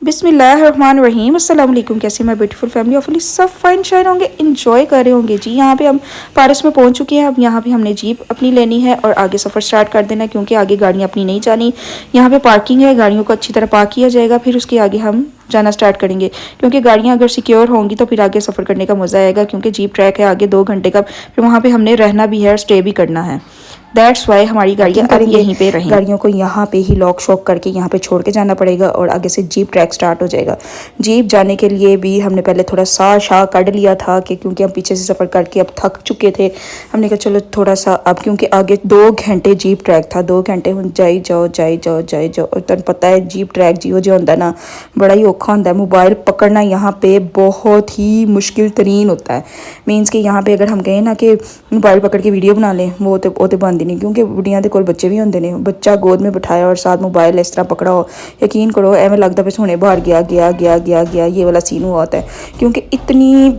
बिस्मिल्लाहिर्रहमानिर्रहीम अस्सलाम वालेकुम। कैसे मैं ब्यूटीफुल फैमिली ऑफली सब फाइन शाइन होंगे, इंजॉय कर रहे होंगे जी। यहाँ पे हम पारस में पहुँच चुके हैं। अब यहाँ पे हमने जीप अपनी लेनी है और आगे सफ़र स्टार्ट कर देना है, क्योंकि आगे गाड़ियाँ अपनी नहीं जानी। यहाँ पे पार्किंग है, गाड़ियों को अच्छी तरह पार्क किया जाएगा, फिर उसके आगे हम जाना स्टार्ट करेंगे। क्योंकि गाड़ियाँ अगर सिक्योर होंगी तो फिर आगे सफ़र करने का मज़ा आएगा, क्योंकि जीप ट्रैक है आगे 2 घंटे का। फिर वहाँ पे हमने रहना भी है और स्टे भी करना है। दैट्स वाई हमारी गाड़ियाँ अब यहीं पे रहेंगी। गाड़ियों को यहाँ पे ही लॉक शॉक करके यहाँ पे छोड़ के जाना पड़ेगा और आगे से जीप ट्रैक स्टार्ट हो जाएगा। जीप जाने के लिए भी हमने पहले थोड़ा सा शाह काट लिया था कि क्योंकि हम पीछे से सफ़र करके अब थक चुके थे। हमने कहा चलो थोड़ा सा अब, क्योंकि आगे 2 घंटे जीप ट्रैक था, 2 घंटे हम जाई जाओ जाई जाओ जाई जाओ। और तुम पता है जीप ट्रैक जिहो जो होता ना बड़ा ही औखा होता है। मोबाइल पकड़ना यहाँ पे बहुत ही मुश्किल तरीन होता है। मीन्स कि यहाँ पे अगर हम कहें ना कि मोबाइल पकड़ के वीडियो बना लें, वो तो बनती नहीं, क्योंकि बुढ़िया के कोल बच्चे भी होंगे ने। बच्चा गोद में बिठाया और साथ मोबाइल इस तरह पकड़ा हो, यकीन करो एवं लगता बस हुणे बाहर गया गया गया गया गया, ये वाला सीन हुआ होता है। क्योंकि इतनी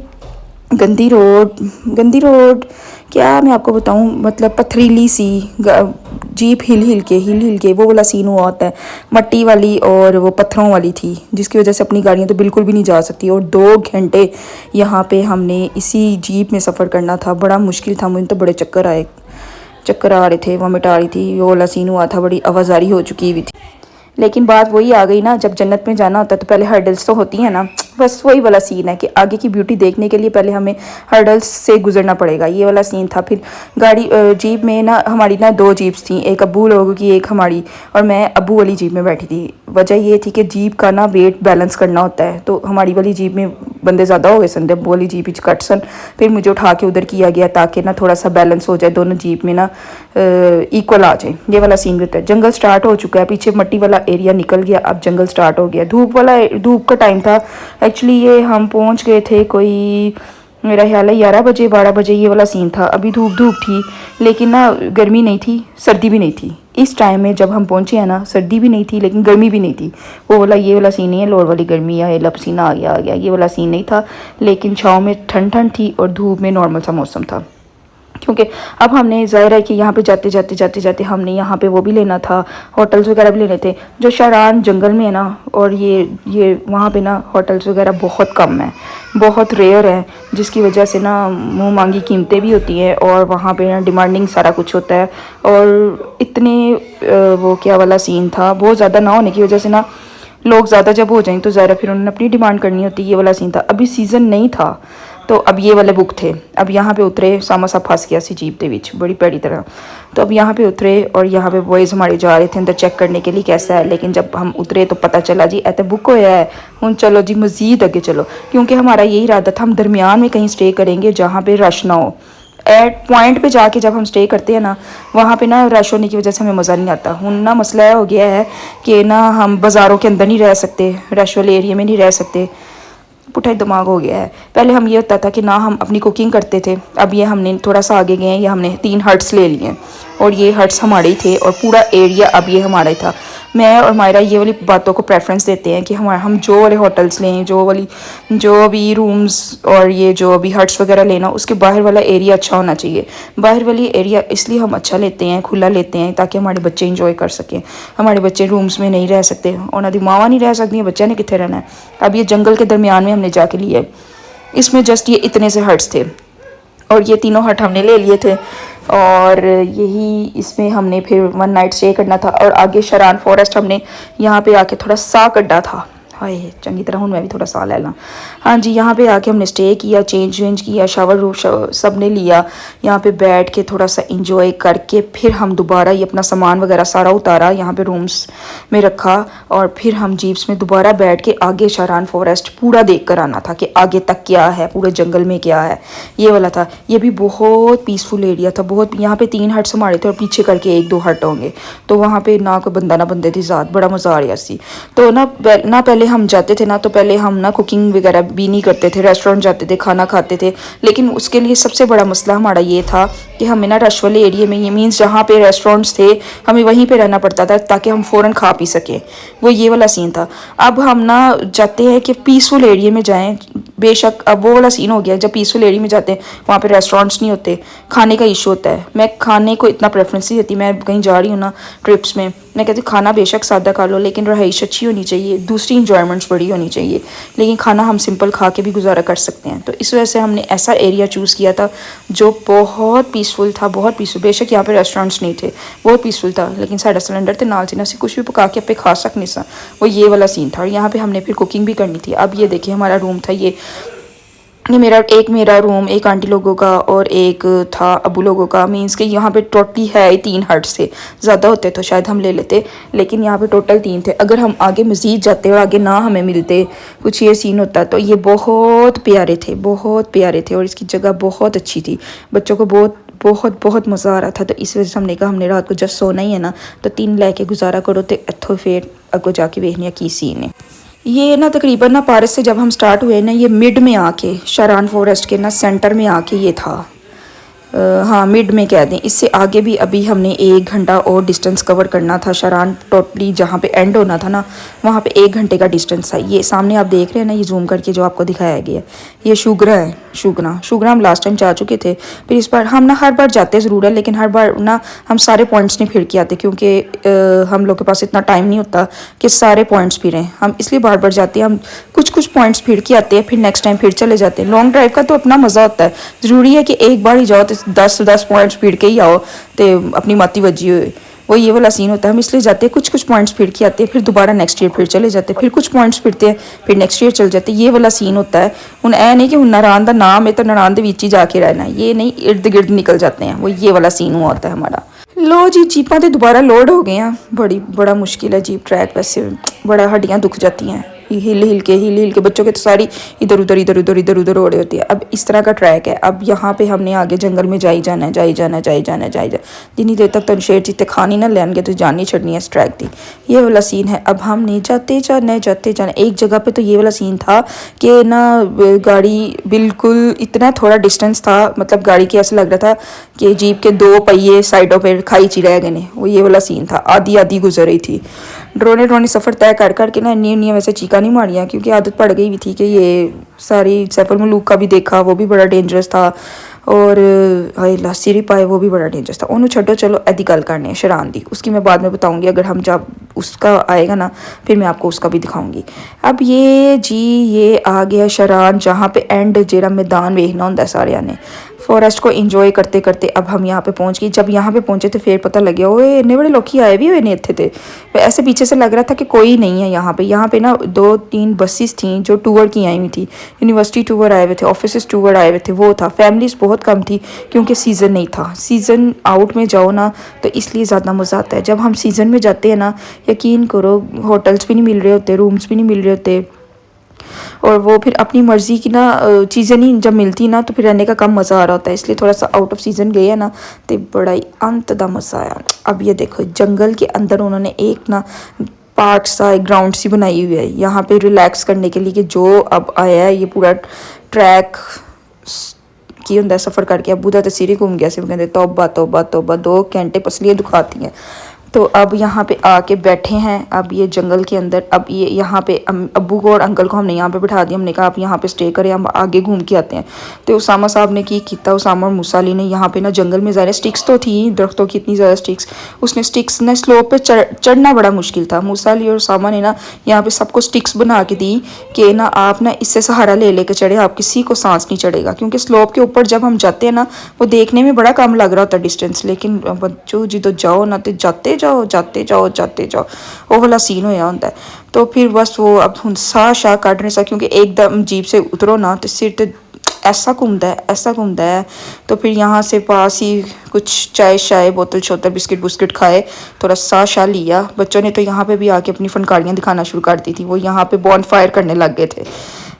गंदी रोड क्या मैं आपको बताऊं, मतलब पथरीली सी जीप हिल हिल के वो वाला सीन हुआ होता है। मट्टी वाली और वो पत्थरों वाली थी, जिसकी वजह से अपनी गाड़ियाँ तो बिल्कुल भी नहीं जा सकती। और 2 घंटे यहाँ पे हमने इसी जीप में सफ़र करना था। बड़ा मुश्किल था, मुझे तो बड़े चक्कर आ रहे थे, वॉमिट आ रही थी, वो वाला सीन हुआ था, बड़ी आवाजारी हो चुकी हुई थी। लेकिन बात वही आ गई ना, जब जन्नत में जाना होता है तो पहले हर्डल्स तो होती है ना। बस वही वाला सीन है कि आगे की ब्यूटी देखने के लिए पहले हमें हर्डल्स से गुजरना पड़ेगा, ये वाला सीन था। फिर गाड़ी जीप में ना हमारी ना 2 जीप्स थी, एक अब्बू लोगों की एक हमारी, और मैं अब्बू वाली जीप में बैठी थी। वजह ये थी कि जीप का ना वेट बैलेंस करना होता है, तो हमारी वाली जीप में बंदे ज़्यादा हो गए सन, अब्बू वाली जीप कट सन। फिर मुझे उठा के उधर किया गया ताकि ना थोड़ा सा बैलेंस हो जाए, दोनों जीप में ना इक्वल आ जाए। ये वाला सीन भी होता है। जंगल स्टार्ट हो चुका है, पीछे मट्टी वाला एरिया निकल गया, अब जंगल स्टार्ट हो गया। धूप का टाइम था एक्चुअली। ये हम पहुंच गए थे कोई मेरा ख्याल है 11 बजे 12 बजे, ये वाला सीन था। अभी धूप थी, लेकिन ना गर्मी नहीं थी, सर्दी भी नहीं थी। इस टाइम में जब हम पहुंचे हैं ना, सर्दी भी नहीं थी लेकिन गर्मी भी नहीं थी। वो वाला ये वाला सीन नहीं है, लोर वाली गर्मी या लपसीना आ गया, ये वाला सीन नहीं था। लेकिन छाँव में ठंड थी और धूप में नॉर्मल सा मौसम था। क्योंकि अब हमने ज़ाहिर है कि यहाँ पे जाते हमने यहाँ पे वो भी लेना था, होटल्स वगैरह भी लेने थे जो शारान जंगल में है ना। और ये वहाँ पे ना होटल्स वगैरह बहुत कम है, बहुत रेयर है, जिसकी वजह से ना मुँह मांगी कीमतें भी होती हैं और वहाँ पे ना डिमांडिंग सारा कुछ होता है। और इतने वो क्या वाला सीन था, बहुत ज़्यादा ना होने की वजह से ना लोग ज़्यादा जब हो जाएं तो ज़्यादा फिर उन्होंने अपनी डिमांड करनी होती है। ये वाला सीन था। अभी सीज़न नहीं था तो अब ये वाले बुक थे। अब यहाँ पे उतरे, सामा सा फंस गया सी जीप दे विच बड़ी पैड़ी तरह। तो अब यहाँ पे उतरे और यहाँ पे बॉयज़ हमारे जा रहे थे अंदर चेक करने के लिए कैसा है। लेकिन जब हम उतरे तो पता चला जी ऐसे बुक होया है, हूँ चलो जी मज़ीद आगे चलो। क्योंकि हमारा यही इरादा था हम दरमियान में कहीं स्टे करेंगे जहाँ पे रश ना हो। एट पॉइंट पे जाके जब हम स्टे करते हैं ना, वहाँ पे ना रश होने की वजह से हमें मज़ा नहीं आता। हूँ ना मसला हो गया है कि ना हम बाज़ारों के अंदर नहीं रह सकते, रश वाले एरिया में नहीं रह सकते। पुठा दिमाग हो गया है। पहले हम ये होता था कि ना हम अपनी कुकिंग करते थे, अब ये हमने थोड़ा सा आगे गए हैं, ये हमने 3 हट्स ले लिए और ये हट्स हमारे ही थे और पूरा एरिया अब ये हमारा ही था। मैं और मायरा ये वाली बातों को प्रेफरेंस देते हैं कि हम जो वाले होटल्स लें, जो भी रूम्स और ये जो अभी हट्स वगैरह लेना, उसके बाहर वाला एरिया अच्छा होना चाहिए। बाहर वाली एरिया इसलिए हम अच्छा लेते हैं, खुला लेते हैं, ताकि हमारे बच्चे इंजॉय कर सकें। हमारे बच्चे रूम्स में नहीं रह सकते, उन्होंने मावां नहीं रह सकती, बच्चे ने कितने रहना है। अब ये जंगल के दरमियान में हमने जाके लिया। इसमें जस्ट ये इतने से हट्स थे और ये तीनों हट हमने ले लिए थे और यही इसमें हमने फिर 1 नाइट स्टे करना था। और आगे शरान फॉरेस्ट हमने यहाँ पे आके थोड़ा सा कड्डा था। हाय चंगी तरह हूँ मैं भी थोड़ा सा ले ला। हाँ जी, यहाँ पे आके हमने स्टे किया, चेंज वेंज किया, शावर रूम सब ने लिया। यहाँ पे बैठ के थोड़ा सा इंजॉय करके फिर हम दोबारा ये अपना सामान वगैरह सारा उतारा, यहाँ पे रूम्स में रखा और फिर हम जीप्स में दोबारा बैठ के आगे शारान फॉरेस्ट पूरा देख कर आना था कि आगे तक क्या है, पूरे जंगल में क्या है। ये वाला था। ये भी बहुत पीसफुल एरिया था, बहुत। यहाँ पे 3 हट्स हमारे थे और पीछे करके 1-2 हट होंगे, तो वहाँ पे ना कोई बंदा ना बंदे थी ज़ात, बड़ा मज़ा आ रहा सी। तो ना पहले हम जाते थे ना, तो पहले हम ना कुकिंग वगैरह भी नहीं करते थे, रेस्टोरेंट जाते थे, खाना खाते थे। लेकिन उसके लिए सबसे बड़ा मसला हमारा ये था कि हमें ना रश वाले एरिया में, ये मीन्स जहाँ पे रेस्टोरेंट्स थे, हमें वहीं पे रहना पड़ता था ताकि हम फ़ौरन खा पी सकें। वो ये वाला सीन था। अब हम ना चाहते हैं कि पीसफुल एरिया में जाएं, बेशक अब वो वाला सीन हो गया जब पीसफुल एरिया में जाते हैं, वहाँ पे रेस्टोरेंट्स नहीं होते, खाने का इशू होता है। मैं खाने को इतना प्रेफरेंस नहीं देती, मैं कहीं जा रही हूँ ना ट्रिप्स में, मैं कहती हूँ खाना बेशक सादा खा लो लेकिन रहाइश अच्छी होनी चाहिए, दूसरी इंजॉयमेंट्स बड़ी होनी चाहिए, लेकिन खाना हम सिंपल खा के भी गुजारा कर सकते हैं। तो इस वजह से हमने ऐसा एरिया चूज़ किया था जो बहुत पीसफुल था, बहुत पीसफुल। बेशक यहाँ पे रेस्टोरेंट्स नहीं थे, बहुत पीसफुल था, लेकिन साढ़ा सिलेंडर थे नाल से कुछ भी पका के आपे खा सकने सा, वो ये वाला सीन था। और यहाँ पे हमने फिर कुकिंग भी करनी थी। अब ये देखिए हमारा रूम था, ये मेरा रूम, एक आंटी लोगों का और एक था अबू लोगों का। मींस कि यहाँ पे टोटली है 3 हट से, ज़्यादा होते तो शायद हम ले लेते, लेकिन यहाँ पे टोटल 3 थे। अगर हम आगे मज़ीद जाते और आगे ना हमें मिलते, कुछ ये सीन होता, तो ये बहुत प्यारे थे, बहुत प्यारे थे। और इसकी जगह बहुत अच्छी थी, बच्चों को बहुत बहुत बहुत मज़ा आ रहा था। तो इस वजह से हमने कहा हमने रात को जब सोना ही है ना, तो 3 लेके गुजारा करो, तो इत्थों फिर अगो जाके देखने की सीन है। ये ना तकरीबन ना पारिस से जब हम स्टार्ट हुए ना, ये मिड में आके शारान फॉरेस्ट के ना सेंटर में आके ये था। हाँ मिड में कह दें, इससे आगे भी अभी हमने 1 घंटा और डिस्टेंस कवर करना था। शारान टोटली जहाँ पे एंड होना था ना, वहाँ पे 1 घंटे का डिस्टेंस था। ये सामने आप देख रहे हैं ना, ये जूम करके जो आपको दिखाया गया, ये शुगरा है। शुगरा हम लास्ट टाइम जा चुके थे, फिर इस बार हम ना हर बार जाते ज़रूर है, लेकिन हर बार ना हम सारे पॉइंट्स नहीं फिर के आते, क्योंकि हम लोग के पास इतना टाइम नहीं होता कि सारे पॉइंट्स फिरें हम, इसलिए बार बार जाते हैं। हम कुछ पॉइंट्स फिर के आते हैं, फिर नेक्स्ट टाइम फिर चले जाते हैं। लॉन्ग ड्राइव का तो अपना मज़ा होता है, ज़रूरी है कि एक बार ही जाओ तो 10 पॉइंट्स फिर के ही आओ, तो अपनी माती वजी हुई, वो ये वाला सीन होता है। हम इसलिए जाते हैं, कुछ पॉइंट्स फिर के आते हैं, फिर दोबारा नेक्स्ट ईयर फिर चले जाते हैं, फिर कुछ पॉइंट्स फिरते हैं, फिर नेक्स्ट ईयर चले जाते हैं। ये वाला सीन होता है। हुन ऐ नहीं कि हुन नारायण का नाम है तो नारायण के बीच ही जाके रहना, ये नहीं, इर्द गिर्द निकल जाते हैं, वो ये वाला सीन हुआ होता है हमारा। लो जी, जीपां तो दोबारा लोड हो गए हैं। बड़ा मुश्किल है जीप ट्रैक, वैसे बड़ा हड्डियाँ दुख जाती हैं हिल हिल के बच्चों के तो सारी इधर उधर हो रही होती है। अब इस तरह का ट्रैक है। अब यहाँ पे हमने आगे जंगल में जाई जाना जितनी देर तक तो शेर चीते खानी ना लेंगे तो जान नहीं छड़नी है इस ट्रैक की, ये वाला सीन है। अब हमने जाते जाना एक जगह पे तो ये वाला सीन था कि ना गाड़ी बिल्कुल इतना थोड़ा डिस्टेंस था, मतलब गाड़ी के ऐसा लग रहा था कि जीप के 2 पहिए साइडों पर खाई ची रह गए, वो ये वाला सीन था। आधी गुजर रही थी। ड्रोने सफ़र तय कर के ना इन्नी वैसे चीका नहीं मारियाँ, क्योंकि आदत पड़ गई भी थी कि ये सारी सैफुल मलूक का भी देखा, वो भी बड़ा डेंजरस था, और हाय सिरी पाए वो भी बड़ा डेंजरस था। उन्होंने छड्डो, चलो ऐसी गल करने शरान दी, उसकी मैं बाद में बताऊंगी। अगर हम जब उसका आएगा ना फिर मैं आपको उसका भी दिखाऊंगी। अब ये आ गया शरान, जहाँ पे एंड जेरा मैदान वेखना होंगे सारे ने। फॉरेस्ट को इंजॉय करते करते अब हम यहाँ पे पहुँच गए। जब यहाँ पे पहुँचे तो फिर पता लग गया ओए इतने बड़े लोग आए भी हुए ने इतने थे। ऐसे पीछे से लग रहा था कि कोई नहीं है यहाँ पे ना 2-3 बसेस थी जो टूर की आई हुई थी, यूनिवर्सिटी टूर आए हुए थे, ऑफिस टूर आए हुए थे, वो था। फैमिलीज बहुत कम थी क्योंकि सीज़न नहीं था। सीज़न आउट में जाओ ना तो इसलिए ज़्यादा मज़ा आता है। जब हम सीज़न में जाते हैं ना, यकीन करो होटल्स भी नहीं मिल रहे होते, रूम्स भी नहीं मिल रहे होते, और वो फिर अपनी मर्ज़ी की ना चीज़ें नहीं जब मिलती ना तो फिर रहने का कम मज़ा आ रहा होता है। इसलिए थोड़ा सा आउट ऑफ सीज़न गए हैं ना तो बड़ा ही अंत दा मज़ा आया। अब ये देखो जंगल के अंदर उन्होंने एक ना पार्क सा एक ग्राउंड सी बनाई हुई है यहाँ पे रिलैक्स करने के लिए, कि जो अब आया है ये पूरा ट्रैक की होंगे सफ़र करके अबू का तसीरी घूम गया से कहते तौबा 2 घंटे पसलियाँ दुखाती हैं। तो अब यहाँ पे आके बैठे हैं अब ये जंगल के अंदर। अब ये यहाँ पे अब्बू को और अंकल को हमने यहाँ पे बिठा दिया। हमने कहा आप यहाँ पे स्टे करें, हम आगे घूम के आते हैं। तो उसामा साहब ने की किया, उसामा और मूसा अली ने यहाँ पे ना जंगल में ज़्यादा स्टिक्स तो थी, दरख्तों की इतनी ज़्यादा स्टिक्स, उसने स्टिक्स ने स्लोप पे चढ़ना बड़ा मुश्किल था। मूसा अली और उसामा ने ना यहाँ पे सबको स्टिक्स बना के दी कि ना आप ना इससे सहारा ले लेकर चढ़े, आप किसी को सांस नहीं चढ़ेगा, क्योंकि स्लोप के ऊपर जब हम जाते हैं ना वो देखने में बड़ा कम लग रहा होता डिस्टेंस, लेकिन बच्चों जो जाओ ना तो जाते जाओ वो वाला सीन होया होता है। तो फिर बस वो अब हम शाह काट नहीं सकते, क्योंकि एकदम जीप से उतरो ना तो सिर तो ऐसा घूमता है। तो फिर यहाँ से पास ही कुछ चाय बोतल शोतल बिस्किट खाए, थोड़ा शाह लिया। बच्चों ने तो यहाँ पे भी आके अपनी फनकारियाँ दिखाना शुरू कर दी थी। वो यहाँ पे बॉन फायर करने लग गए थे।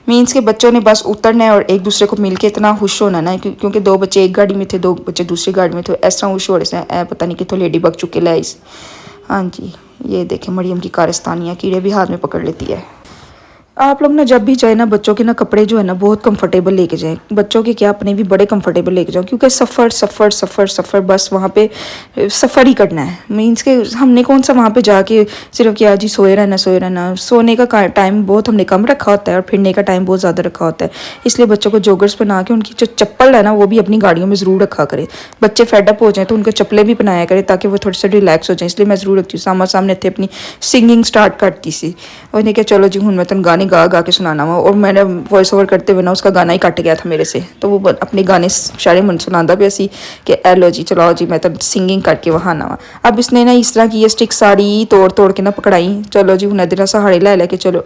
मीन्स के बच्चों ने बस उतरना है और एक दूसरे को मिलके इतना खुश होना ना, क्योंकि 2 बच्चे एक गाड़ी में थे, 2 बच्चे दूसरी गाड़ी में थे, ऐसा खुश हो रहे थे पता नहीं कितों लेडी बग चुके लाई। हाँ जी, ये देखें मरियम की कारस्तानियाँ कीड़े भी हाथ में पकड़ लेती है। आप लोग ना जब भी जाए ना बच्चों के ना कपड़े जो है ना बहुत कंफर्टेबल लेके जाएं। बच्चों के क्या अपने भी बड़े कंफर्टेबल लेके जाओ, क्योंकि सफ़र सफ़र सफ़र सफ़र बस वहाँ पे सफ़र ही करना है। मीन्स के हमने कौन सा वहाँ पे जाके सिर्फ क्या जी सोए रहना। सोने का टाइम बहुत हमने कम रखा होता है और फिरने का टाइम बहुत ज़्यादा रखा होता है। इसलिए बच्चों को जोगर्स पहना के उनकी जो चप्पल है ना वो भी अपनी गाड़ियों में ज़रूर रखा करें। बच्चे फेडअप हो जाएँ तो उनको चप्पलें भी पहनाया करें ताकि वो थोड़े से रिलैक्स हो जाए। इसलिए मैं ज़रूर रखती हूँ। सामने थे अपनी सिंगिंग स्टार्ट करती सी, उन्हें क्या चलो जी हूँ मैं तुम गाने गा गा के सुनाना वा, और मैंने वॉइस ओवर करते हुए ना उसका गाना ही कट गया था मेरे से, तो वो अपने गाने सारे मन सुनाता भी सी कि एलो जी चलो जी मैं तो सिंगिंग करके वहाना वा। अब इसने ना इस तरह की ये स्टिक सारी तोड़ तोड़ के ना पकड़ाई, चलो जी हूँ दिन सहारे लै लैके चलो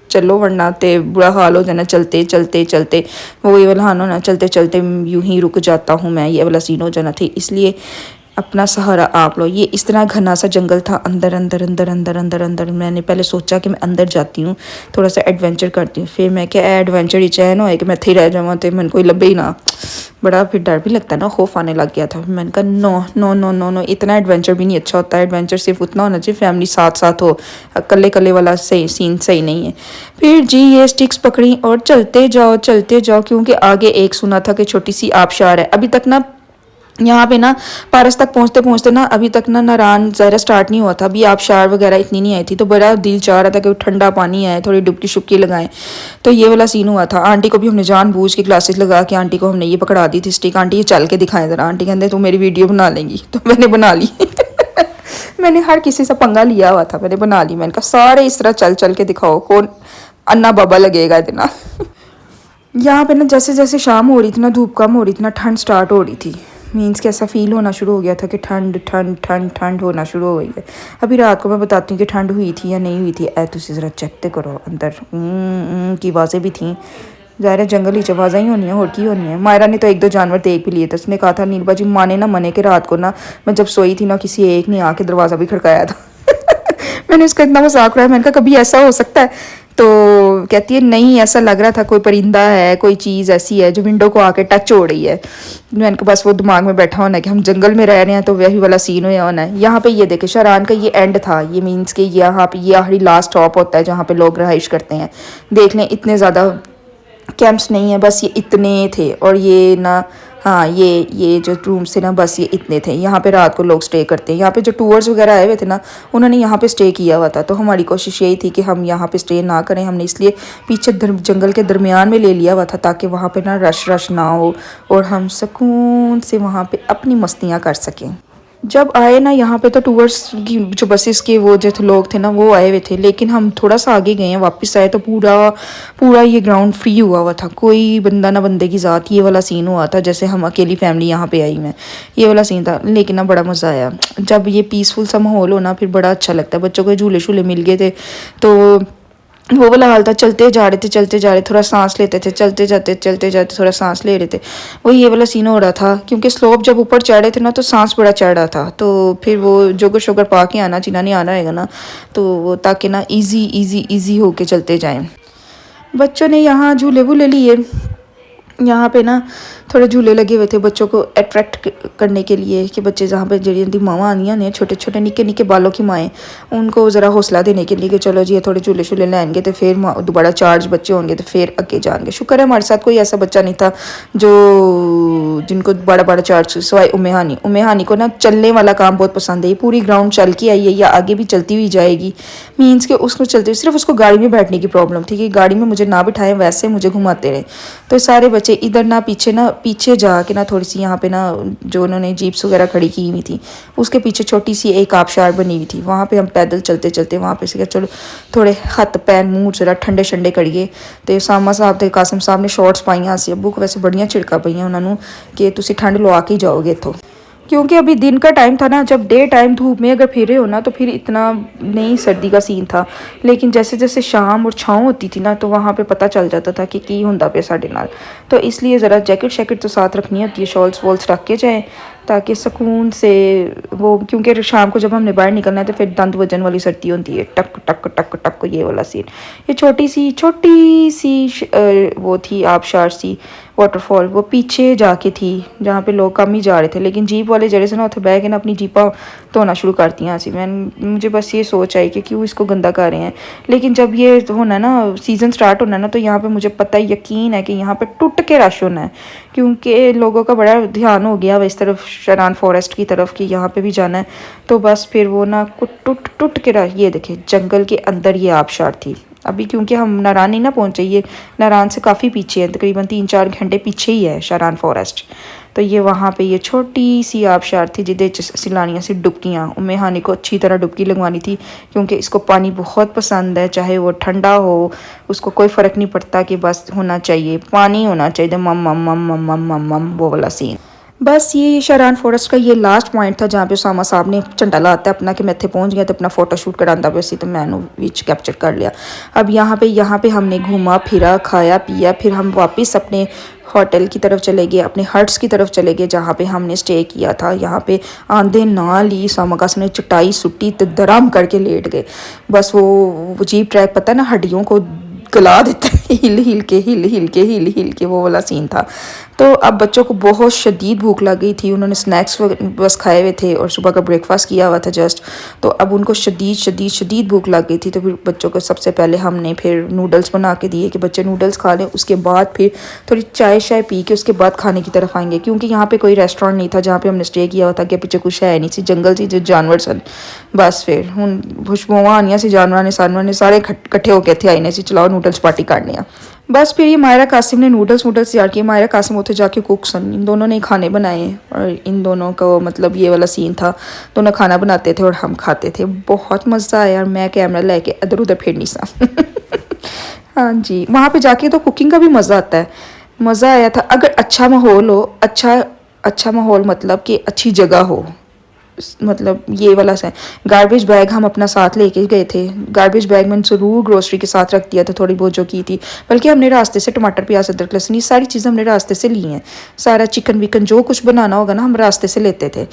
चलो वरना ते बुरा हाल हो जाना चलते चलते चलते। वो ये वाला हाल होना चलते चलते यूं ही रुक जाता हूँ मैं, ये वाला सीन हो जाना था। इसलिए अपना सहारा आप लो। ये इस तरह घना सा जंगल था, अंदर अंदर अंदर अंदर अंदर अंदर। मैंने पहले सोचा कि मैं अंदर जाती हूँ थोड़ा सा एडवेंचर करती हूँ, फिर मैं क्या एडवेंचर ही चैन हो कि मैं थे रह जाऊँ तो मैंने कोई लभे ही ना। बड़ा फिर डर भी लगता है ना, खौफ आने लग गया था। मैंने कहा no no no no no, इतना एडवेंचर भी नहीं अच्छा होता है। एडवेंचर सिर्फ उतना होना चाहिए फैमिली साथ साथ हो, कल्ले कल्ले वाला सही सीन सही नहीं है। फिर जी ये स्टिक्स पकड़ी और चलते जाओ, क्योंकि आगे एक सुना था कि छोटी सी आबशार है। अभी तक ना यहाँ पे ना पारस तक पहुँचते पहुँचते ना अभी तक ना नारायण ज़ायरा स्टार्ट नहीं हुआ था। अभी आबशार वगैरह इतनी नहीं आई थी, तो बड़ा दिल चाह रहा था कि ठंडा पानी आए, थोड़ी डुबकी शुबकी लगाएं। तो ये वाला सीन हुआ था। आंटी को भी हमने जानबूझ के ग्लासेस लगा के आंटी को हमने ये पकड़ा दी थी स्टिक। आंटी ये चल के दिखाएं ज़रा। आंटी कहते तो मेरी वीडियो बना लेंगी, तो मैंने बना ली। मैंने हर किसी से पंगा लिया हुआ था, मैंने बना ली। मैंने कहा सारे इस तरह चल चल के दिखाओ, कौन अन्ना बाबा लगेगा इतना। यहाँ पे ना जैसे जैसे शाम हो रही थी ना, धूप कम हो रही थी ना, ठंड स्टार्ट हो रही थी। मीन्स कि ऐसा फील होना शुरू हो गया था कि ठंड ठंड ठंड ठंड होना शुरू हो गई है। अभी रात को मैं बताती हूँ कि ठंड हुई थी या नहीं हुई थी। तुम ज़रा चेक तो करो अंदर की आवाज़ें भी थी। ज़ाहिर है जंगल ही आवाज़ें ही होनी है और की होनी है। मायरा ने तो एक दो जानवर देख भी लिए थे। उसने कहा था नीलबा जी माने ना मने के रात को ना मैं जब सोई थी ना किसी एक ने आके दरवाज़ा भी खड़काया था। मैंने उसका इतना मजाक उड़ाया, मैंने कहा कभी ऐसा हो सकता है? तो कहती है नहीं ऐसा लग रहा था कोई परिंदा है, कोई चीज़ ऐसी है जो विंडो को आके टच हो रही है। मैंने कहा बस वो दिमाग में बैठा होना है कि हम जंगल में रह रहे हैं तो वही वाला सीन हुआ होना है। यहाँ पे ये देखे शारान का ये एंड था। ये मीन्स के यहाँ पे ये आखिरी लास्ट स्टॉप होता है जहाँ पे लोग रहाइश करते हैं। देख लें इतने ज़्यादा कैंप्स नहीं है, बस ये इतने थे। और ये ना हाँ ये जो रूम्स थे ना बस ये इतने थे। यहाँ पे रात को लोग स्टे करते हैं। यहाँ पे जो टूर्स वगैरह आए हुए थे ना उन्होंने यहाँ पे स्टे किया हुआ था। तो हमारी कोशिश यही थी कि हम यहाँ पे स्टे ना करें। हमने इसलिए पीछे जंगल के दरमियान में ले लिया हुआ था ताकि वहाँ पे ना रश रश ना हो और हम सुकून से वहाँ पे अपनी मस्तियाँ कर सकें। जब आए ना यहाँ पे तो टूवर्स की जो बसेस के वो जो लोग थे ना वो आए हुए थे, लेकिन हम थोड़ा सा आगे गए हैं वापस आए तो पूरा पूरा ये ग्राउंड फ्री हुआ था। कोई बंदा ना बंदे की ज़ात, ये वाला सीन हुआ था जैसे हम अकेली फैमिली यहाँ पे आई मैं, ये वाला सीन था। लेकिन ना बड़ा मज़ा आया जब ये पीसफुल सा माहौल हो ना, फिर बड़ा अच्छा लगता है। बच्चों को झूले शूले मिल गए थे तो वो वाला हाल था। चलते जा रहे थोड़ा सांस लेते थे, चलते जाते थोड़ा सांस ले रहे थे। वो ये वाला सीन हो रहा था क्योंकि स्लोप जब ऊपर चढ़े थे ना तो सांस बड़ा चढ़ रहा था। तो फिर वो जोगर शोगर पा के आना जिन्हें आना रहेगा ना तो वो ताकि ना ईजी होके चलते जाएं। बच्चों ने यहाँ झूले वूले लिए। यहाँ पे ना थोड़े झूले लगे हुए थे बच्चों को अट्रैक्ट करने के लिए कि बच्चे जहाँ पे जड़ी जल्दी मावां आनियाँ ने छोटे छोटे निक्के निक्के बालों की माएँ, उनको ज़रा हौसला देने के लिए कि चलो जी ये थोड़े झूले शूले लाएंगे तो फिर दोबारा चार्ज बच्चे होंगे तो फिर आगे जाएंगे। शुक्र है हमारे साथ कोई ऐसा बच्चा नहीं था जो जिनको बड़ा बड़ा चार्ज, सिवाय उमेहानी को ना चलने वाला काम बहुत पसंद है। ये पूरी ग्राउंड चल के आई है या आगे भी चलती हुई जाएगी। मीन्स के उसको चलते सिर्फ उसको गाड़ी में बैठने की प्रॉब्लम थी कि गाड़ी में मुझे ना बिठाएं, वैसे मुझे घुमाते रहे। तो सारे बच्चे इधर ना पीछे जाके ना थोड़ी सी यहाँ पे ना जो उन्होंने जीप्स वगैरह खड़ी की हुई थी उसके पीछे छोटी सी एक आबशार बनी हुई थी। वहाँ पे हम पैदल चलते चलते वहाँ पे से चलो थोड़े हथ पैर मूँह जरा ठंडे ठंडे करिए। तो सामा साहब ते कासिम साहब ने शॉर्ट्स पाइया सी, अबू को वैसे बड़ियाँ छिड़का पईयां उन्होंने कि तुसी ठंड लवा के जाओगे इत्थों, क्योंकि अभी दिन का टाइम था ना। जब डे टाइम धूप में अगर फिरे हो ना तो फिर इतना नहीं सर्दी का सीन था, लेकिन जैसे जैसे शाम और छाँव होती थी ना तो वहाँ पे पता चल जाता था कि की हुंदा पे साडे नाल। तो इसलिए ज़रा जैकेट शैकेट तो साथ रखनी होती है, शॉल्स वॉल्स रख के जाएँ ताकि सुकून से वो, क्योंकि शाम को जब हमने बाहर निकलना है तो फिर दंत वजन वाली सर्दी होती है, टक टक टक टक ये वाला सीन। ये छोटी सी वो थी आबशार सी वाटरफॉल, वो पीछे जाके थी जहाँ पे लोग कम ही जा रहे थे, लेकिन जीप वाले जरे से ना उथे बह के ना अपनी जीपा धोना शुरू कर दिया ऐसी। मुझे बस ये सोच आई कि क्यों इसको गंदा कर रहे हैं। लेकिन जब ये होना ना सीज़न स्टार्ट होना ना, तो यहाँ पे मुझे पता यकीन है कि यहाँ पे टूट के रश होना है, क्योंकि लोगों का बड़ा ध्यान हो गया इस तरफ शरान फॉरेस्ट की तरफ कि यहाँ पे भी जाना है। तो बस फिर वो ना टूट टूट के रश, ये देखे जंगल के अंदर ये आबशार थी। अभी क्योंकि हम नारान नहीं ना पहुँचे, ये नारान से काफ़ी पीछे है, तकरीबन 3-4 घंटे पीछे ही है शारान फॉरेस्ट। तो ये वहाँ पे ये छोटी सी आबशार थी जिदे सिलानियाँ सी डुबकियाँ, उम्मे हानी को अच्छी तरह डुबकी लगवानी थी क्योंकि इसको पानी बहुत पसंद है, चाहे वो ठंडा हो उसको कोई फ़र्क नहीं पड़ता कि बस होना चाहिए पानी होना चाहिए, मम मम मम मम मम मम मम वो वाला सीन। बस ये शरान फॉरेस्ट का ये लास्ट पॉइंट था जहाँ पे उसामा साहब ने झंडा लाता अपना कि मैं इत्थे पहुँच गया तो अपना फोटो शूट करांदा पे सी, तो मैंने विच कैप्चर कर लिया। अब यहाँ पे हमने घूमा फिरा खाया पिया, फिर हम वापस अपने होटल की तरफ चले गए, अपने हट्स की तरफ चले गए जहाँ पे हमने स्टे किया था। यहाँ पे आंधे नाल ही उसामा कासिम ने चटाई सुट्टी तो दराम करके लेट गए। बस वो जीप ट्रैक पता है ना हड्डियों को गला देता है, हिल हिल के वो वाला सीन था। तो अब बच्चों को बहुत शदीद भूख लग गई थी, उन्होंने स्नैक्स बस खाए हुए थे और सुबह का ब्रेकफास्ट किया हुआ था जस्ट। तो अब उनको शदीद भूख लग गई थी। तो फिर बच्चों को सबसे पहले हमने फिर नूडल्स बना के दिए कि बच्चे नूडल्स खा लें, उसके बाद फिर थोड़ी चाय शाय पी के उसके बाद खाने की तरफ आएंगे, क्योंकि यहाँ पे कोई रेस्टोरेंट नहीं था जहाँ पे हमने स्टे किया हुआ था कि पीछे कुछ है नहीं सी, जंगल सी जो जानवर सन। बस फिर हूँ खुशबुआ आनिया सी जानवर ने सारे इकट्ठे होके थे आईने से चलाओ नूडल्स पार्टी करने। बस फिर ये मायरा कासिम ने नूडल्स तैयार किए। मायरा कासिम उठे जाके कुक सन, इन दोनों ने खाने बनाए और इन दोनों का मतलब ये वाला सीन था, दोनों खाना बनाते थे और हम खाते थे। बहुत मज़ा आया और मैं कैमरा लेके इधर उधर फिरनी सा। हाँ जी, वहाँ पे जाके तो कुकिंग का भी मज़ा आता है। मज़ा आया था अगर अच्छा माहौल हो, अच्छा माहौल मतलब कि अच्छी जगह हो, मतलब ये वाला से। गार्बेज बैग हम अपना साथ लेके गए थे, गार्बेज बैग मैंने ज़रूर ग्रोसरी के साथ रख दिया था थोड़ी बहुत जो की थी, बल्कि हमने रास्ते से टमाटर प्याज अदरक लहसुन ये सारी चीज़ें हमने रास्ते से ली हैं। सारा चिकन विकन जो कुछ बनाना होगा ना हम रास्ते से लेते थे।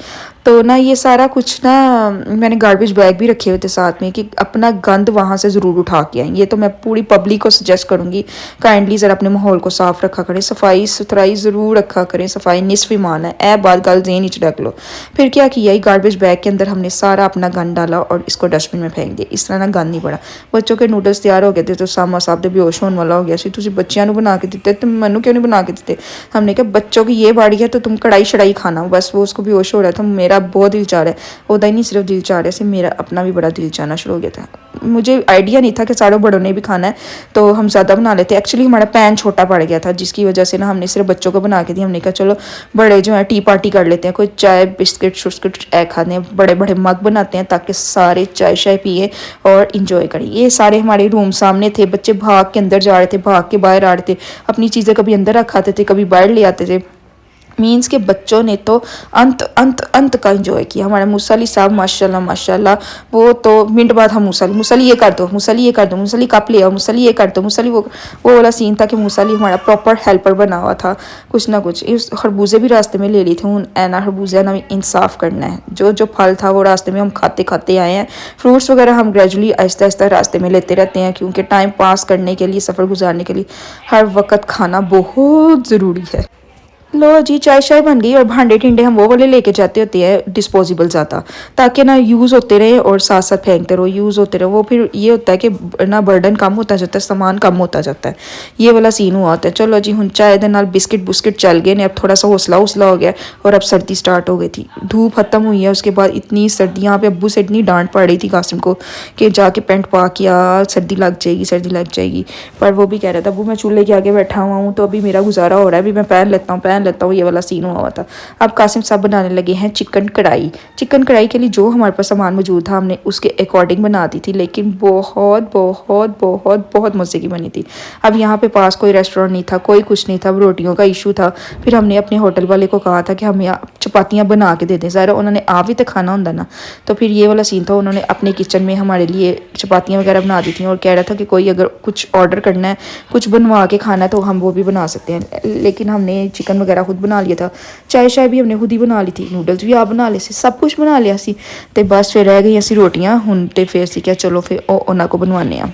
तो ना ये सारा कुछ ना मैंने गार्बेज बैग भी रखे हुए थे साथ में कि अपना गंद वहाँ से ज़रूर उठा के आएँ। ये तो मैं पूरी पब्लिक को सजेस्ट करूँगी, काइंडली ज़रा अपने माहौल को साफ़ रखा करें, सफाई सुथराई ज़रूर रखा करें, सफाई निस्फ ईमान है, ए बात गल जेन नीचे रख लो। फिर क्या किया, गार्बेज बैग के अंदर हमने सारा अपना गंद डाला और इसको डस्टबिन में फेंक दिया। इस तरह ना गंद नहीं पड़ा। बच्चों के नूडल्स तैयार हो गए थे तो सामा साहब दे बेहोश होने वाला हो गया सी, तुझे बच्चियां बना के दिते तो मैनू क्यों नहीं बना के दिते। हमने कहा बच्चों की ये बाड़ी है तो तुम कढ़ाई शढ़ाई खाना। बस वो उसको बेहोश हो रहा था, मेरा बहुत दिल चाह रहा है, उदा ही नहीं सिर्फ दिल चाह रहा है, मेरा अपना भी बड़ा दिल चाहना शुरू हो गया था। मुझे आइडिया नहीं था कि सारों बड़ों ने भी खाना है तो हम ज़्यादा बना लेते। एक्चुअली हमारा पैन छोटा पड़ गया था जिसकी वजह से ना हमने सिर्फ बच्चों को बना के दी। हमने कहा चलो बड़े जो है टी पार्टी कर लेते हैं, कोई चाय बिस्किट शुस्किट खाते हैं, बड़े बड़े मग बनाते हैं ताकि सारे चाय शाय पिए और इंजॉय करें। ये सारे हमारे रूम सामने थे, बच्चे भाग के अंदर जा रहे थे, भाग के बाहर आ रहे थे, अपनी चीज़ें कभी अंदर रखाते थे कभी बाहर ले आते थे। मीन्स के बच्चों ने तो अंत का एंजॉय किया। हमारे मूसली साहब माशाल्लाह वो तो मिनट बाद हम मूसली ये कर दो, मूसली ये कर दो, मूसली कप ले आओ, मूसली ये कर दो, मूसली वो वाला सीन था कि मूसली हमारा प्रॉपर हेल्पर बना हुआ था कुछ ना कुछ। इस खरबूजे भी रास्ते में ले ली थी, हूँ ऐना खरबूजा ना इंसाफ करना है, जो फल था वो रास्ते में हम खाते आए हैं। फ्रूट्स वगैरह हम ग्रेजुअली आहिस्ता आहिस्ता रास्ते में लेते रहते हैं क्योंकि टाइम पास करने के लिए, सफ़र गुजारने के लिए हर वक्त खाना बहुत ज़रूरी है। लो जी चाय शाय बन गई और भांडे टिंडे हम वो वाले लेके जाते होते हैं डिस्पोजेबल ज़्यादा, ताकि ना यूज़ होते रहे और साथ साथ फेंकते रहो, यूज़ होते रहो। वो फिर ये होता है कि ना बर्डन कम होता जाता है, सामान कम होता जाता है, ये वाला सीन हुआ होता है। चलो जी हूँ चाय दे नाल बिस्किट बुस्किट चल गए ने, अब थोड़ा सा हौसला हो गया और अब सर्दी स्टार्ट हो गई थी, धूप खत्म हुई है। उसके बाद इतनी सर्दी, यहाँ पे अब्बू से इतनी डांट पड़ रही थी कासिम को कि जाके पेंट पा किया, सर्दी लग जाएगी। पर वो भी कह रहा था अब्बू मैं चूल्हे के आगे बैठा हुआ हूँ तो अभी मेरा गुजारा हो रहा है, अभी मैं पहन लेता हूँ, ये वाला सीन हुआ था। अब कासिम साहब बनाने लगे हैं चिकन कढ़ाई के लिए जो हमारे पास सामान मौजूद था हमने उसके अकॉर्डिंग बना दी थी, लेकिन बहुत मज़े की बनी थी। अब यहाँ पे पास कोई रेस्टोरेंट नहीं था, कोई कुछ नहीं था, रोटियों का इशू था। फिर हमने अपने होटल वाले को कहा था कि हमें चपातियाँ बना के दे दें, ज़ाहिर उन्होंने आप भी तो खाना होता ना। तो फिर ये वाला सीन था, उन्होंने अपने किचन में हमारे लिए चपातियाँ वगैरह बना दी थी और कह रहा था कि कोई अगर कुछ ऑर्डर करना है, कुछ बनवा के खाना है तो हम वो भी बना सकते हैं। लेकिन हमने चिकन वगैरह खुद बना लिया था, चाय शाय भी हमने खुद ही बना ली थी, नूडल्स भी आप बना ले सी, सब कुछ बना लिया सी। तो बस फिर रह गई असी रोटियां हुण, तो फिर असी क्या चलो फिर उन्होंने को बनवाने आ।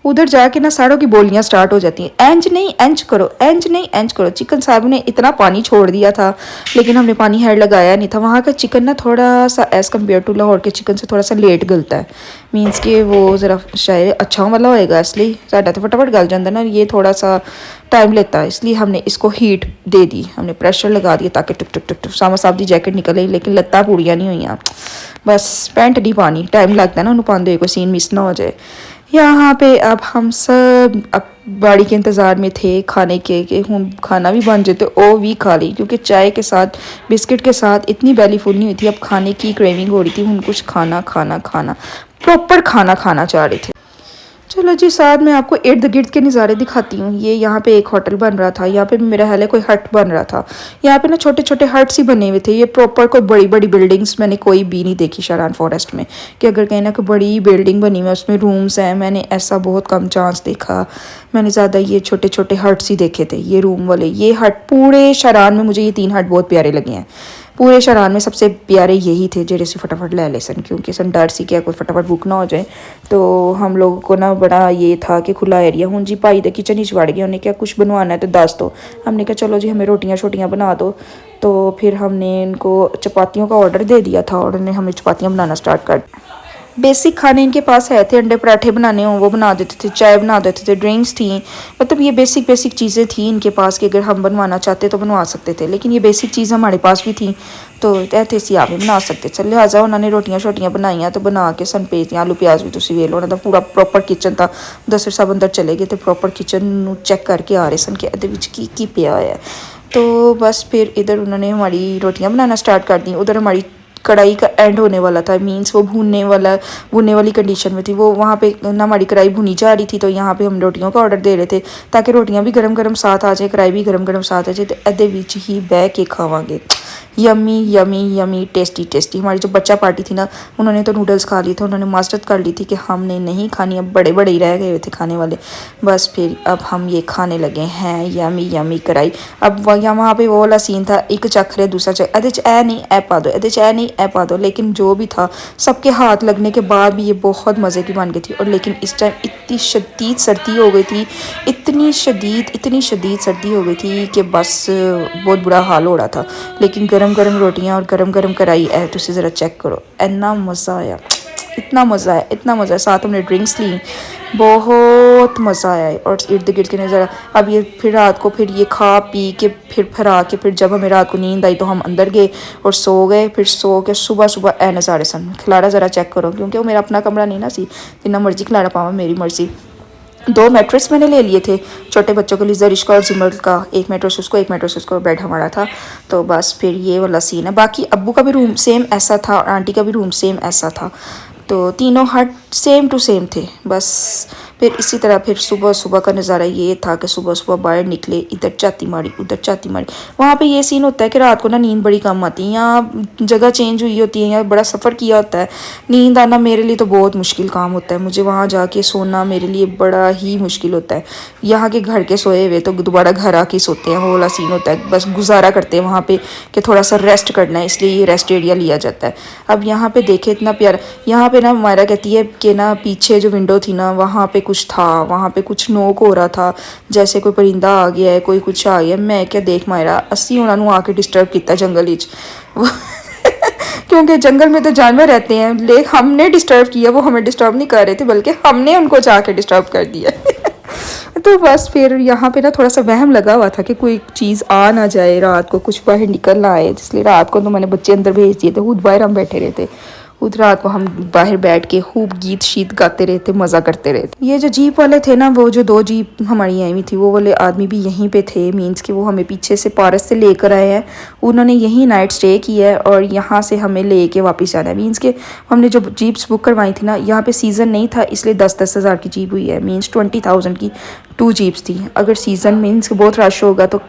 उधर जाके ना सारों की बोलियां स्टार्ट हो जाती हैं, इंज नहीं इंज करो, इंज नहीं इंज करो। चिकन साहब ने इतना पानी छोड़ दिया था, लेकिन हमने पानी हेड लगाया नहीं था। वहाँ का चिकन ना थोड़ा सा एज़ कम्पेयर टू लाहौर के चिकन से थोड़ा सा लेट गलता है, मीन्स कि वो ज़रा शायद अच्छा वाला होएगा, इसलिए साडा तो फटाफट गल जाता ना, ये थोड़ा सा टाइम लेता है, इसलिए हमने इसको हीट दे दी, हमने प्रेशर लगा दिया ताकि टुक टुक टुक टुक सामा साहब की जैकेट निकले, लेकिन लत्तां पूड़ियां नहीं हुई, बस पैंट नहीं पानी, टाइम लगता है ना उन्होंने पाते हुए, कोई सीन मिस ना हो जाए। यहाँ पे अब हम सब अब गाड़ी के इंतज़ार में थे खाने के कि हम खाना भी बन जाते, वो भी खा ली, क्योंकि चाय के साथ बिस्किट के साथ इतनी बेली फुल नहीं हुई थी, अब खाने की क्रेविंग हो रही थी, हम कुछ खाना खाना खाना प्रॉपर खाना खाना चाह रहे थे। चलो जी, साथ में आपको इर्द गिर्द के नज़ारे दिखाती हूँ। ये यहाँ पे एक होटल बन रहा था, यहाँ पे मेरा ख्याल है कोई हट बन रहा था। यहाँ पे ना छोटे छोटे हट्स ही बने हुए थे, ये प्रॉपर कोई बड़ी बड़ी बिल्डिंग्स मैंने कोई भी नहीं देखी शारान फॉरेस्ट में, कि अगर कहीं ना कोई बड़ी बिल्डिंग बनी हुई है उसमें रूम्स हैं, मैंने ऐसा बहुत कम चांस देखा। मैंने ज़्यादा ये छोटे छोटे हट्स ही देखे थे, ये रूम वाले। ये हट पूरे शारान में मुझे ये 3 हट बहुत प्यारे लगे हैं, पूरे शरान में सबसे प्यारे यही थे जेड़े से फटाफट ले ले सन, क्योंकि सन डर सी क्या कोई फटाफट बुक ना हो जाए। तो हम लोगों को ना बड़ा ये था कि खुला एरिया। हूँ जी भाई दे किचन ही वड़ गया, उन्हें क्या कुछ बनवाना है तो दस दो। हमने कहा चलो जी हमें रोटियां शोटियां बना दो। तो फिर हमने इनको चपातियों का ऑर्डर दे दिया था और उन्हें हमें चपातियाँ बनाना स्टार्ट कर। बेसिक खाने इनके पास है थे, अंडे पराठे बनाने हों वो बना देते थे, चाय बना देते थे, ड्रिंक्स थी, मतलब ये बेसिक बेसिक चीज़ें थी इनके पास कि अगर हम बनवाना चाहते तो बनवा सकते थे। लेकिन ये बेसिक चीज़ हमारे पास भी थी, तो कहते सी आप भी बना सकते थे। लिहाजा उन्होंने रोटियां शोटियां बनाई, तो बना के सन भेज दिया। आलू प्याज भी तुम वेल उन्होंने पूरा प्रॉपर किचन था, दसर साहब अंदर चले गए तो प्रॉपर किचन चैक करके आ रहे सन कि ये की पिया है। तो बस फिर इधर उन्होंने हमारी रोटियाँ बनाना स्टार्ट कर दी। उधर हमारी कढ़ाई का एंड होने वाला था, मीन्स वो भूनने वाली कंडीशन में थी वो। वहाँ पे ना हमारी कढ़ाई भुनी जा रही थी, तो यहाँ पे हम रोटियों का ऑर्डर दे रहे थे ताकि रोटियाँ भी गरम गरम साथ आ जाए, कढ़ाई भी गरम गरम साथ आ जाए, तो अदे विच ही बह के खावांगे। Yummy yummy yummy tasty tasty. हमारी जो बच्चा पार्टी थी ना, उन्होंने तो नूडल्स खा लिए थे, उन्होंने मास्टर्स कर ली थी कि हमने नहीं खानी, अब बड़े बड़े ही रह गए थे खाने वाले। बस फिर अब हम ये खाने लगे हैं यमी यमी कढ़ाई। अब वहाँ पे वो वाला सीन था, एक चख रहे दूसरा चख, एदे च ए नहीं ए पा दो, एदे च ए नहीं ए पा दो। लेकिन जो भी था सबके हाथ लगने के बाद भी ये बहुत मज़े की बन गई थी। और लेकिन इस टाइम इतनी शदीद सर्दी हो गई थी, इतनी शदीद सर्दी हो गई थी कि बस बहुत बुरा हाल हो रहा था। लेकिन गरम गरम रोटियां और गरम गरम कढ़ाई है, तो ज़रा चेक करो, इतना मज़ा आया, इतना मज़ा आया, इतना मज़ा आया। साथ हमने ड्रिंक्स ली, बहुत मज़ा आया। और इर्द गिर्द के नज़ारा। अब ये फिर रात को फिर ये खा पी के फिर आके फिर जब हमें रात को नींद आई तो हम अंदर गए और सो गए। फिर सो के सुबह ए नज़ारे सन। खिलारा ज़रा चेक करो, क्योंकि वो मेरा अपना कमरा नहीं ना सी, जितना मर्जी खिलारा पावा मेरी मर्जी। 2 मैट्रेस मैंने ले लिए थे छोटे बच्चों के लिए, जरिश्का और जिमल का, एक मैट्रेस उसको एक मैट्रेस उसको, बेड हमारा था। तो बस फिर ये वाला सीन है। बाकी अब्बू का भी रूम सेम ऐसा था और आंटी का भी रूम सेम ऐसा था, तो तीनों हट सेम टू सेम थे। बस फिर इसी तरह फिर सुबह का नज़ारा ये था कि सुबह बाहर निकले, इधर चाती मारी उधर चाती मारी। वहाँ पे ये सीन होता है कि रात को ना नींद बड़ी कम आती है, यहाँ जगह चेंज हुई होती है, यहाँ बड़ा सफ़र किया होता है, नींद आना मेरे लिए तो बहुत मुश्किल काम होता है। मुझे वहाँ जाके सोना मेरे लिए बड़ा ही मुश्किल होता है। यहाँ के घर के सोए हुए तो दोबारा घर आके सोते हैं, वो वाला सीन होता है। बस गुजारा करते हैं वहाँ पे कि थोड़ा सा रेस्ट करना है, इसलिए ये रेस्ट एरिया लिया जाता है। अब यहाँ पे देखे इतना प्यारा, यहाँ पे ना मायरा कहती है कि ना पीछे जो विंडो थी ना, वहाँ पे कुछ था, वहाँ पे कुछ नोक हो रहा था, जैसे कोई परिंदा आ गया है, कोई कुछ आ गया। मैं क्या देख मायरा असी उन्होंने आके डिस्टर्ब किया जंगल विच क्योंकि जंगल में तो जानवर रहते हैं, लेकिन हमने डिस्टर्ब किया, वो हमें डिस्टर्ब नहीं कर रहे थे, बल्कि हमने उनको जाके डिस्टर्ब कर दिया तो बस फिर यहाँ पे ना थोड़ा सा वहम लगा हुआ था कि कोई चीज़ आ ना जाए रात को, कुछ बाहर निकल ना आए, इसलिए रात को तो मैंने बच्चे अंदर भेज दिए थे, खुद बाहर हम बैठे रहते। उधर रात को हम बाहर बैठ के खूब गीत शीत गाते रहते, मज़ा करते रहते। ये जो जीप वाले थे ना, वो जो 2 जीप हमारी आई हुई थी, वो वाले आदमी भी यहीं पे थे, मींस कि वो हमें पीछे से पारस से लेकर आए हैं। उन्होंने यहीं नाइट स्टे किया है और यहाँ से हमें ले के वापस जाना है। मींस कि हमने जो जीप्स बुक करवाई थी ना, यहाँ पर सीज़न नहीं था, इसलिए 10-10 हज़ार की जीप हुई है, मीन्स 20,000 की 2 जीप्स थी। अगर सीज़न मीन्स बहुत रश होगा तो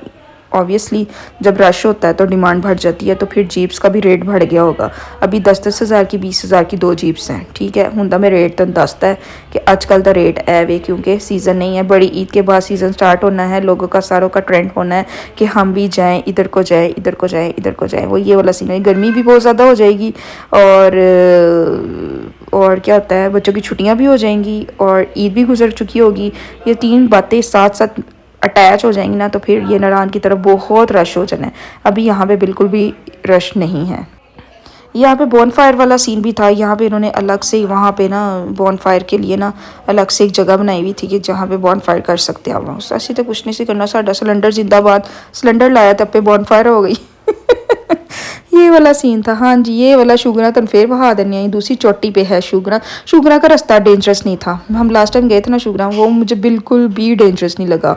ऑब्वियसली जब रश होता है तो डिमांड बढ़ जाती है, तो फिर जीप्स का भी रेट बढ़ गया होगा। अभी 10-10 हज़ार की 20 हज़ार की 2 जीप्स हैं, ठीक है। हुंदा में रेट तो दसता है कि आजकल दा रेट है वे, क्योंकि सीज़न नहीं है, बड़ी ईद के बाद सीज़न स्टार्ट होना है, लोगों का सारों का ट्रेंड होना है कि हम भी जाएँ, इधर को जाएँ, इधर को जाएँ, इधर को जाएँ। वो ये वाला सीन है, गर्मी भी बहुत ज़्यादा हो जाएगी और क्या होता है, बच्चों की छुट्टियां भी हो जाएंगी और ईद भी गुजर चुकी होगी। ये 3 बातें साथ साथ अटैच हो जाएंगी ना, तो फिर ये नारायण की तरफ बहुत रश हो जाना है। अभी यहाँ पे बिल्कुल भी रश नहीं है। यहाँ पे बॉनफायर वाला सीन भी था। यहाँ पे इन्होंने अलग से वहाँ पे ना बॉनफायर के लिए ना अलग से एक जगह बनाई हुई थी कि जहाँ पे बॉनफायर कर सकते हैं हम। ऐसी तो कुछ नहीं सी करना, साडा सिलेंडर जिंदाबाद, सिलेंडर लाया तब पे बॉनफायर हो गई। ये वाला सीन था। हाँ जी, ये वाला शुगरा तन फिर बहा देनी आई, दूसरी चोटी पे है शुगरा। शुगरा का रास्ता डेंजरस नहीं था, हम लास्ट टाइम गए थे ना शुगरा, वो मुझे बिल्कुल भी डेंजरस नहीं लगा।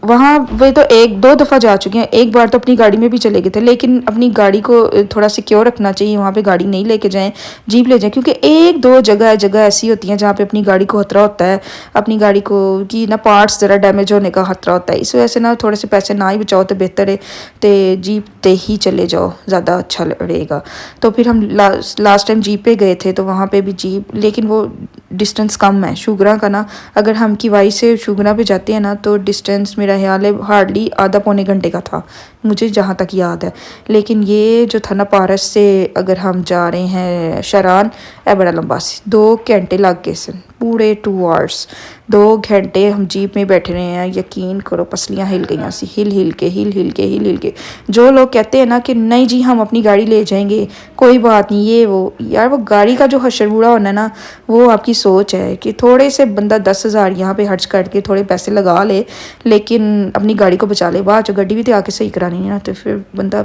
वहाँ वे तो 1-2 दफ़ा जा चुके हैं, एक बार तो अपनी गाड़ी में भी चले गए थे, लेकिन अपनी गाड़ी को थोड़ा सिक्योर रखना चाहिए। वहाँ पे गाड़ी नहीं लेके जाएं, जीप ले जाएं, क्योंकि 1-2 जगह ऐसी होती हैं जहाँ पे अपनी गाड़ी को खतरा होता है, अपनी गाड़ी को कि ना पार्ट्स ज़रा डैमेज होने का खतरा होता है। इस वजह से ना थोड़े से पैसे ना ही बचाओ तो बेहतर है, तो जीप पे ही चले जाओ, ज़्यादा अच्छा रहेगा। तो फिर हम लास्ट टाइम जीप पे गए थे, तो वहाँ पे भी जीप, लेकिन वो डिस्टेंस कम है शुगरा का ना। अगर हम किवाई से शुगरा पे जाते हैं ना तो डिस्टेंस मेरा ख्याल है हार्डली आधा पौने घंटे का था, मुझे जहाँ तक याद है। लेकिन ये जो था ना पारस से अगर हम जा रहे हैं शरान, है बड़ा लंबा 2 घंटे लग गए सन, पूरे 2 आवर्स, 2 घंटे हम जीप में बैठे रहे हैं। यकीन करो पसलियाँ हिल गई सी, हिल हिल के। जो लोग कहते हैं ना कि नहीं जी हम अपनी गाड़ी ले जाएंगे, कोई बात नहीं, ये वो यार, वो गाड़ी का जो हशर बूढ़ा होना ना, वो आपकी सोच है कि थोड़े से बंदा 10 हज़ार यहाँ पे खर्च करके थोड़े पैसे लगा ले, लेकिन अपनी गाड़ी को बचा ले। बाद जो गाड़ी भी तो आके सही करानी है ना, तो फिर बंदा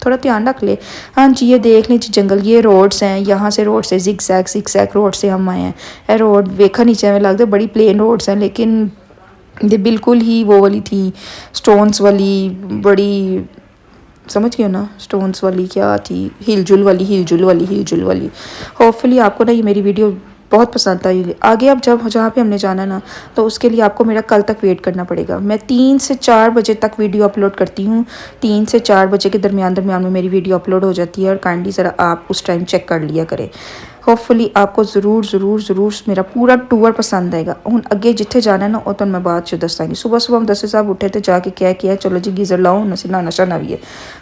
थोड़ा ध्यान रख ले। हाँ जी, ये देख लें जी जंगल, ये रोड्स हैं, यहाँ से रोड से जिग जैग रोड से हम आए हैं। ये रोड देखा नीचे में लगता है बड़ी प्लेन रोड्स हैं, लेकिन ये बिल्कुल ही वो वाली थी, स्टोन्स वाली, बड़ी समझ गए ना, स्टोन्स वाली क्या थी, हिलजुल वाली। होपफुली आपको ना ये मेरी वीडियो बहुत पसंद आई। आगे अब जहाँ पे हमने जाना ना, तो उसके लिए आपको मेरा कल तक वेट करना पड़ेगा। मैं 3 से 4 बजे तक वीडियो अपलोड करती हूँ, 3 से 4 बजे के दरमियान में मेरी वीडियो अपलोड हो जाती है, और काइंडली ज़रा आप उस टाइम चेक कर लिया करें। होपफुली आपको ज़रूर मेरा पूरा टूर पसंद आएगा। हूँ अगे जिथे जाना है ना, वो तो मैं बाद च दसांगी। सुबह हम 10 साहब उठे थे, जाके क्या किया, चलो जी गीज़र लाओ, नशा शाना भी है।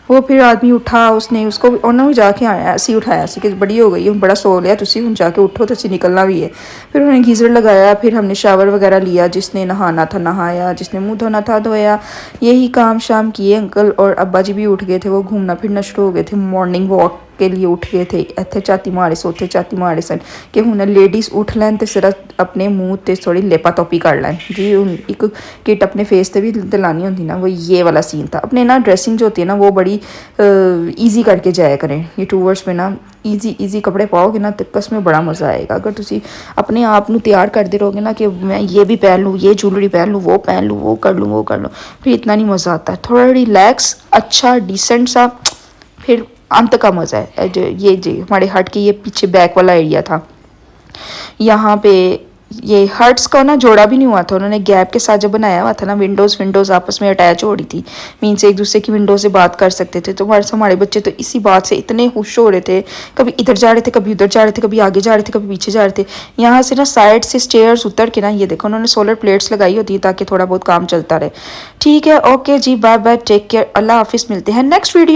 वो फिर आदमी उठा, उसने उसको उन्होंने भी जाके आया, असी उठाया कि बड़ी हो गई हूँ, बड़ा सो लिया तुसी, हूँ जाके उठो तो असी निकलना भी है। फिर उन्होंने गीज़र लगाया, फिर हमने शावर वगैरह लिया, जिसने नहाना था नहाया, जिसने मुँह धोना था धोया, यही काम शाम किए। अंकल और अब्बा जी भी उठ गए थे, वो घूमना फिरना शुरू हो गए थे, मॉर्निंग वॉक के लिए उठ गए थे। इत्थे झाती मारे सो उत्थे झाती मारे सन कि हुण लेडीज़ उठ लैन तो सिर्फ अपने मूँह ते थोड़ी लेपा तोपी कर लैन जी। हुण एक किट अपने फेस ते भी दिलानी होती ना, वो ये वाला सीन था। अपने ना ड्रेसिंग जो होती है ना, वो बड़ी ईजी करके जाया करें। ये टूवर्स में ना ईजी कपड़े पाओगे ना, तो कसम में बड़ा मज़ा आएगा। अगर तुसी अपने आप को तैयार करते रहोगे ना कि मैं ये भी पहन लूँ, ये ज्वेलरी पहन लूँ, वो पहन लूँ, वो कर लूँ, फिर इतना नहीं मज़ा आता है। थोड़ा रिलैक्स, अच्छा डिसेंट सा, फिर अंत का मज़ा है। ये जी हमारे हट के ये पीछे बैक वाला एरिया था, यहाँ पे ये हर्ट्स का ना जोड़ा भी नहीं हुआ था, उन्होंने गैप के साथ जो बनाया हुआ था ना, विंडोज़ आपस में अटैच हो रही थी, मीन से एक दूसरे की विंडो से बात कर सकते थे। तो हमारे बच्चे तो इसी बात से इतने खुश हो रहे थे, कभी इधर जा रहे थे, कभी उधर जा रहे थे, कभी आगे जा रहे थे, कभी पीछे जा रहे थे। यहाँ से ना साइड से स्टेयर्स उतर के ना, ये देखो उन्होंने सोलर प्लेट्स लगाई होती है ताकि थोड़ा बहुत काम चलता रहे। ठीक है, ओके जी, बाय बाय, टेक केयर, अल्लाह हाफिज़, मिलते हैं नेक्स्ट वीडियो।